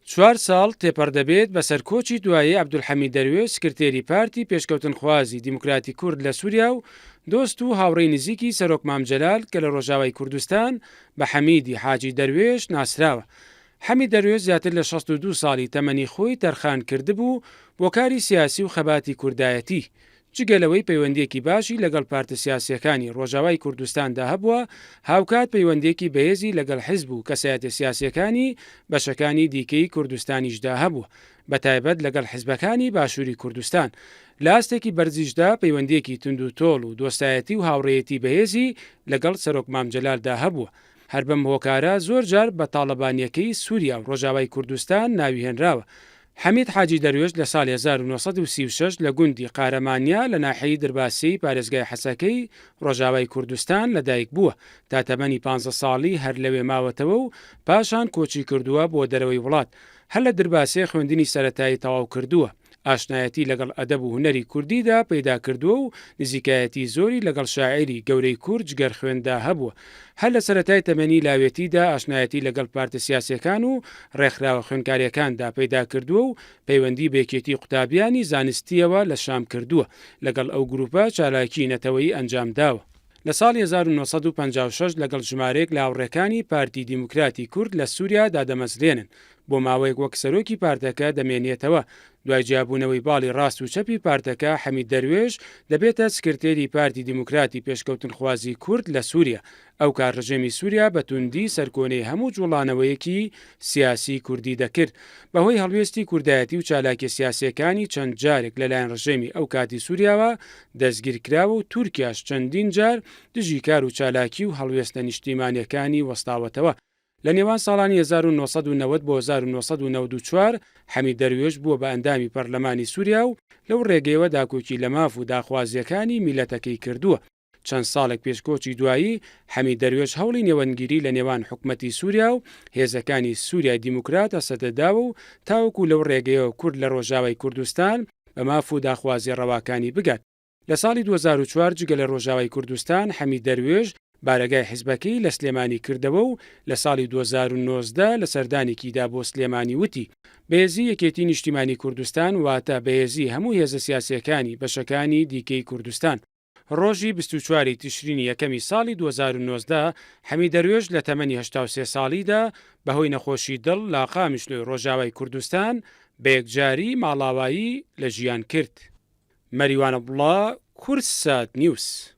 4 ساڵ تێپەر دەبێت بە سەرکۆچی دوایێ عەبدولحەمید دەروێش سکرتێری پارتی پێشکەوتنخوازی دیموکراتی کورد لە سووریا و دۆست و هاوڕێی نزیکی سەرۆک مامجەلال کە لە ڕۆژاوای کوردستان بە حەمیدی حاجی دەروێش ناسراوە. حەمید دەروێش زیاتر لە 62 ساڵی تەمەنی خۆی تەرخان کردبوو بۆ کاری سیاسی و خەباتی کوردایەتی. جگەلەوەی پەیوەندیەکی باشی لەگەڵ پارتە سیاسیەکانی ڕۆژاوای کوردستاندا هەبووە، هاوکات پەیوەندێکی بەهێزی لەگەڵ حیزب و کەسایەتە سیاسیەکانی بەشەکانی دیکەی کوردستانیشدا هەبووە، بەتایبەت لەگەڵ حیزبەکانی باشووری کوردستان. لە ئاستێکی بەرزیشدا پەیوەندیەکی تند و تۆڵ و دۆستایەتی و هاوڕێیەتی بەهێزی لەگەڵ سەرۆک مامجەلالدا هەبووە. هەر بەم هۆکارە زۆر جار بە تاڵەبانیەکەی سووریا و ڕۆژاوای کوردستان ناوی هێنراوە. حەمید حاجی دەروێش لە ساڵی 1936 لە گوندی قارەمانیا لە ناحەیەی دەرباسی پارێزگای حەسەکەی ڕۆژاوای کوردستان لەدایک بووە تا تەمەنی 15 ساڵی هەر لەوێ ماوەتەوە و پاشان کۆچی کردووە بۆ دەرەوەی وڵات. هەر لە دەرباسێ خوێندنی سەرەتایی تەواو کردووە. ئاشنایەتی لەگەڵ ئەدەب و هونەری کوردیدا پەیدا کردووە و نزیکایەتی زۆری لەگەڵ شاعری گەورەی کورد جگەر خوێندا هەبووە. هەر لە سەرەتای تەمەنی لاوێتیدا ئاشنایەتی لەگەڵ پارتە سیاسیەکان و ڕێکخراوە خوێندکاریەکاندا پەیدا کردووە و پەیوەندی بێکێتی قوتابیانی زانستیەوە لە شام کردووە، لەگەڵ ئەو گروپە چالاکی نەتەوەیی ئەنجامداوە. لە ساڵی 1956 لەگەڵ ژمارەیەک لە هاوڕێکانی پارتی دیموکراتی کورد لە سووریا دادەمەزرێنن بۆ ماوەیەک وەک سەرۆکی پارتەکە دەمێنێتەوە. دوای جیابوونەوەی باڵی ڕاست و چەپی پارتەکە حەمید دەروێش دەبێتە سکرتێری پارتی دیموکراتی پێشکەوتنخوازی کورد لە سووریا. ئەو کار ڕژێمی سووریا بە توندی سەرکۆنەی هەموو جوڵانەوەیەکی سیاسی کوردی دەکرد، بەهۆی هەڵوێستی کوردایەتی و چالاکی سیاسیەکانی چەند جارێک لەلایەن ڕژێمی ئەو کاتی سووریاوە دەستگیرکراوە و تورکیاش چەندین جار دژی کار و چالاکی و هەڵوێستە نیشتیمانیەکانی وەستاوەتەوە. لە نێوان ساڵانی 1990 بۆ 1994 حەمید دەروێش بووە بە ئەندامی پەرلەمانی سووریا و لەو ڕێگەیەوە داکۆکی لە ماف و داخوازیەکانی میلەتەکەی کردووە. چەند ساڵێک پێشکۆچی دوایی حەمید دەروێش هەوڵی نێوەندگیری لە نێوان حکومەتی سووریا و هێزەکانی سووریای دیموکرات سەدەداوە و تاوەکو لەو ڕێگەیەوە کورد لە ڕۆژاوای کوردستان بە ماف و داخوازی ڕەواکانی بگات. لە ساڵی 2004 جگە لە ڕۆژاوای کوردستان حەمید دەروێش بارەگای حیزبەکەی لە سلێمانی کردەوە و لە ساڵی 2019 لە سەردانێکیدا بۆ سلێمانی وتی بەهێزی یەکێتی نیشتیمانی کوردستان واتە بەهێزی هەموو هێزە سیاسیەکانی بەشەکانی دیکەی کوردستان. ڕۆژی 24 تشرینی یەکەمی ساڵی 2019 حەمید دەروێش لە تەمەنی 83 ساڵیدا بەهۆی نەخۆشی دڵ لا قامیشلۆی ڕۆژاوای کوردستان بە یەکجاری ماڵاوایی لە ژیان کرد. مەریوانە بڵا، کورسات نیوس.